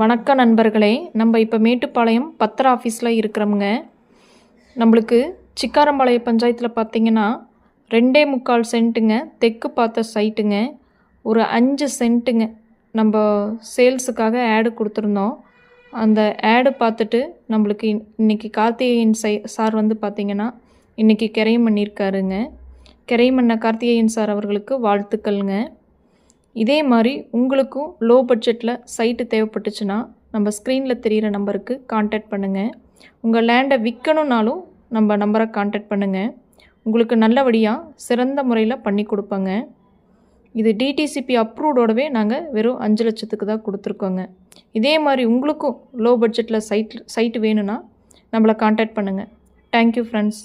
வணக்கம் நண்பர்களே, நம்ம இப்போ மேட்டுப்பாளையம் பத்திர ஆஃபீஸில் இருக்கிறோமுங்க. நம்மளுக்கு சிக்காரம்பாளையம் பஞ்சாயத்தில் பார்த்திங்கன்னா 2.25 சென்ட்டுங்க தெற்கு பார்த்த சைட்டுங்க. ஒரு 5 சென்ட்டுங்க நம்ம சேல்ஸுக்காக ஆடு கொடுத்துருந்தோம். அந்த ஆடு பார்த்துட்டு நம்மளுக்கு இன்றைக்கி கார்த்திகேயன் சார் வந்து பார்த்திங்கன்னா இன்றைக்கி கிரையம் பண்ணியிருக்காருங்க. கிரையம் பண்ண கார்த்திகேயன் சார் அவர்களுக்கு வாழ்த்துக்கள்ங்க. இதே மாதிரி உங்களுக்கும் லோ பட்ஜெட்டில் சைட்டு தேவைப்பட்டுச்சுன்னா நம்ம ஸ்க்ரீனில் தெரிகிற நம்பருக்கு கான்டாக்ட் பண்ணுங்கள். உங்கள் லேண்டை விற்கணுன்னாலும் நம்ம நம்பரை கான்டாக்ட் பண்ணுங்கள். உங்களுக்கு நல்லபடியாக சிறந்த முறையில் பண்ணி கொடுப்போங்க. இது டிடிசிபி அப்ரூவ்டோடவே நாங்கள் வெறும் 5 லட்சத்துக்கு தான் கொடுத்துருக்கோங்க. இதே மாதிரி உங்களுக்கும் லோ பட்ஜெட்டில் சைட்டு வேணும்னா நம்மளை கான்டாக்ட் பண்ணுங்கள். Thank you friends.